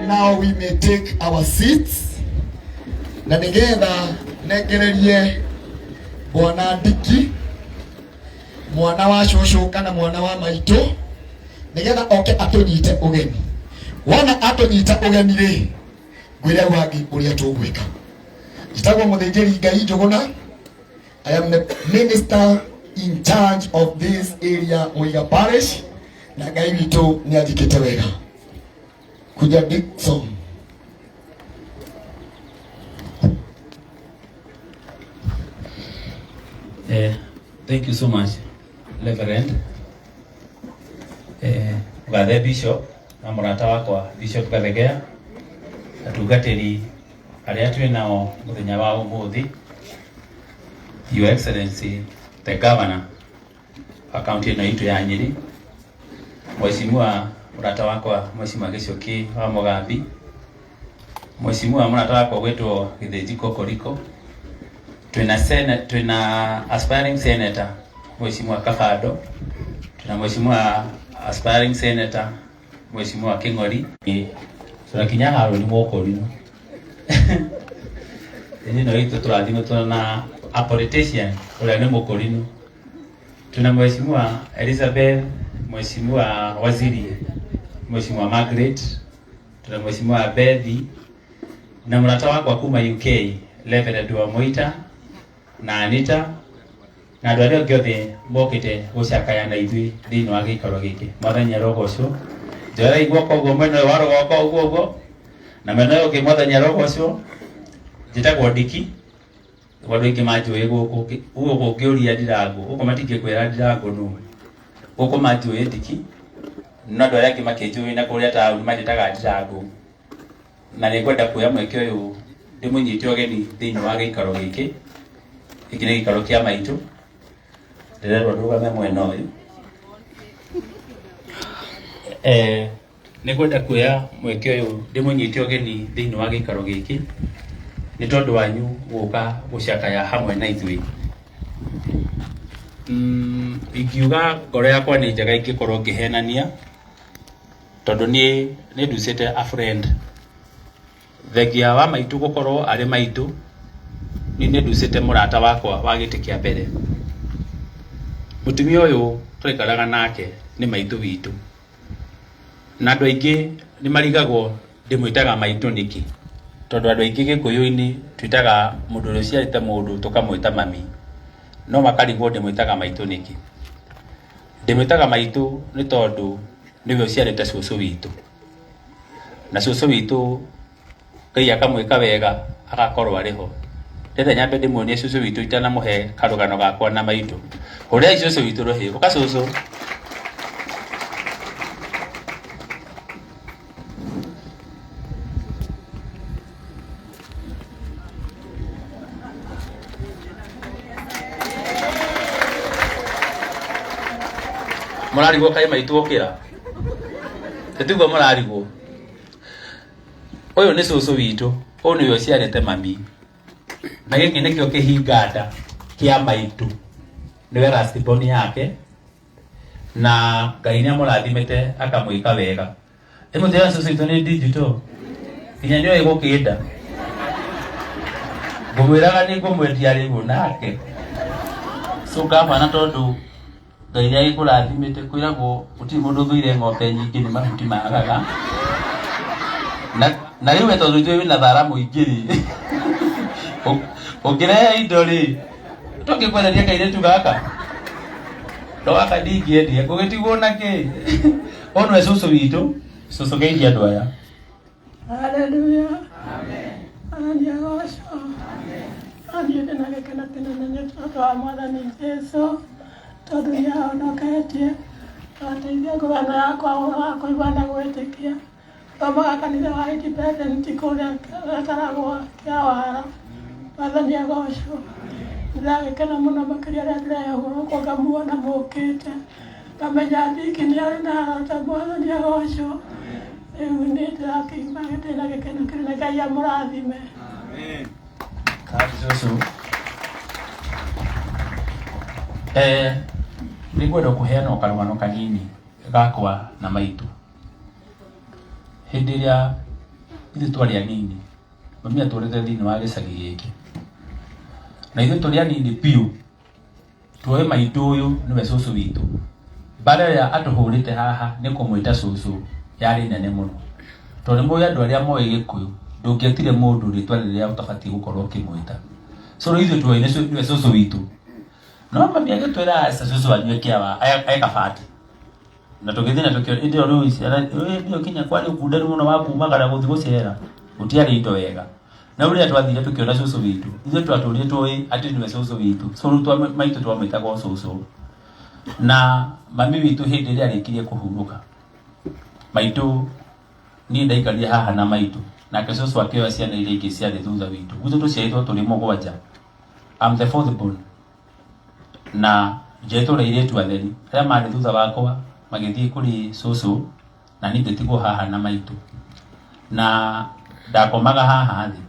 Now we may take our seats. Na nigetha negererie Bwana Ndiki, mwana wa shosho kana mwana wa maito, nigetha oke atunyite ugeni. Wona atunyita ugeni ri, gwire wangi uria tugwika. Njitagwo Muthĩnjĩri Ngai Njuguna. I am the minister in charge of this area Muiga Parish. Na Ngai witũ nĩ anjĩkĩte wega. Kuja Dickson. Thank you so much, Reverend. Gathe Bishop, na murata wakwa Bishop Gathegea, atungatĩri arĩa twĩ nao mũthenya wa ũmũthĩ, Your Excellency the Governor wa kaunti ĩno itũ ya Nyeri, Mheshimiwa murata wakwa Mheshimiwa Gichuki wa Mugambi, Mheshimiwa murata wakwa gwĩtwo Githĩnji Kokoriko, twina aspiring senator Mheshimiwa Kafado, tuna Mheshimiwa aspiring senator Mheshimiwa King'ori, tunakinya haro ni mokorino ni no itu turathimo tuna a politician ule ni mokorino, tuna Mheshimiwa Elizabeth, Mheshimiwa Waziri Mheshimiwa Margaret, tuna Mheshimiwa Bethi na murata wakwa kuma UK Reverend wa Moita na Anita na andũ arĩa angĩ othe mokĩte gũcakaya na ithuĩ thĩinĩ wa gĩikaro gĩkĩ. Mwathani arogocwo. Njora igua koguo mwena wa rũgongo ũguo na mwena ũyũ ũngĩ Mwathani arogocwo. Njĩtagwo Ndiki. Andũ aingĩ manjũĩ gũkũ. Ũguo ũngĩũria Ndirango, ũguo matingĩkwĩra Ndirango nũũ. Gũkũ manjũĩ Ndiki. Na andũ arĩa angĩ makĩnjũĩ na kũrĩa taũni manjĩtaga Ndirango. Na nĩngwenda kuoya mweke ũyũ ndĩmũnyite ũgeni thĩinĩ wa gĩikaro gĩkĩ. Gĩkĩ nĩ gĩikaro kĩa maitũ. Ndĩrerwo ndũgame mwena ũyũ. Nĩngwenda kuoya mweke ũyũ ndĩmũnyite ũgeni thĩinĩ wa gĩikaro gĩkĩ nĩ tondũ wanyu gũka gũcakaya hamwe na ithuĩ. Ingiuga ngoro yakwa nĩ njega ingĩkorwo ngĩhenania tondũ nĩ nducĩte a friend. Thengia wa maitũ gũkorwo arĩ maitũ nĩ nducĩte mũrata wakwa wa gĩtĩ kĩa mbere. Mũtumia ũyũ twaikaraga nake nĩ maitũ witũ. Na andũ aingĩ nĩ marigagwo ndĩmwĩtaga maitũ nĩkĩ. Tondũ andũ aingĩ Gĩkũyũ-inĩ twĩtaga mũndũ ũrĩa ũciarĩte mũndũ tũkamwĩta mami. No makarigwo ndĩmwĩtaga maitũ nĩkĩ. Ndĩmwĩtaga maitũ nĩ tondũ nĩwe ũciarĩte cũcũ witũ. Na cũcũ witũ Ngai akamwĩka wega agakorwo arĩ ho. Ndĩrenda nyambe ndĩmuonie cũcũ witũ itanamũhe karũgano gakwa na maitũ. Ũrĩa cũcũ witũ rũhĩ, ũka cũcũ. Mũrarigwo kaĩ maitũ okĩra. Tũtigwo mũrarigwo. Ũyũ nĩ cũcũ witũ, ũyũ nĩwe ũciarĩte mami. Na gĩkĩ nĩkĩo kĩhinganda kĩa maitũ. Nĩwe last born yake. Na Ngai nĩamũrathimĩte akamwĩka wega. Mũthenya cũcũ witũ nĩ digital. Nginya nĩoĩ gũkĩnda. Ngũmwĩraga nĩ ngũmwendia rĩu nake. So gavana tondũ Ngai nĩagĩkũrathimĩte kwĩragwo gũtirĩ mũndũ ũthũire ng'ombe nyingĩ nĩ mahuti magaga. Na rĩu tondũ ithuĩ wĩna thara mũingĩ rĩ. Ũngĩrehe indo rĩ, tũngĩkwenderia kairĩtu gaka. No gaka ndingĩendia, ngũgĩtigwo nakĩ? Ũyũ nĩwe cũcũ witũ, cũcũ geithia andũ aya. Hallelujah. Amen. Ani agocwo. Ani ndĩ na gĩkeno kĩnene nĩ tondũ wa Mwathani Jesũ. Tondũ nĩahonoketie. Ateithia ngũrano yakwa wa kũigua na gwĩtĩkia. Thomaga kanitha wa Independent kũrĩa gataragwo Kĩawara. Mwathani agocwo. Ndĩragĩkena mũno makĩria rĩrĩa ndĩrehũgũrũkwo ngamuona mũkĩte. Ngamenya Ndiki nĩ arĩ na arata. Mwathani agocwo. Rĩu nĩ ndĩrakĩigua ndĩ na gĩkeno kĩnene. Ngai amũrathime. Amen. Cũcũ. Nĩngwenda kũheana karũgano kanini gakwa na maitũ. Hĩndĩ ĩrĩa ithu twari anini mami atũrĩte thĩinĩ wa gĩcagi gĩkĩ na ithu tũrĩ anini piũ tuoe maitũ ũyũ nĩwe cũcũ witũ bara ya atũhũrĩte haha nĩ kũmwĩta cũcũ yarĩ nene mũno tondũ nĩ mũĩ andũ arĩa moĩ Gĩkũyũ ndũngĩetire mũndũ rĩtwa rĩrĩa ũtabatiĩ gũkorwo ũkĩmwĩta so ithu tuoe nĩwe cũcũ witũ no mami agĩtwĩra cũcũ anyue kĩawa ekabati na tũgĩthiĩ na tũkĩona indo rĩu ciana ndio kinya kwani ukunda mũno wa kumagara gũthiĩ gũcera gũtiarĩ indo wega na ũrĩa twathire tũkĩona cũcũ witũ ithuĩ twatũrire tũĩ atĩ nĩwe cũcũ witũ so rĩu maitũ twamwĩtaga cũcũ na mami witũ hĩndĩ ĩrĩa arĩkirie kũhurũka maitũ niĩ ndaikarire haha na maitũ nake cũcũ akĩoya ciana iria ingĩ ciarĩ thutha witũ gwitũ tũciarĩtwo tũrĩ mũgwanja I'm the fourth born na njetwo airĩtu atheri arĩa marĩ thutha wakwa magĩthiĩ kũrĩ cũcũ na niĩ ngĩtigwo haha na maitũ na ndakomaga haha thĩ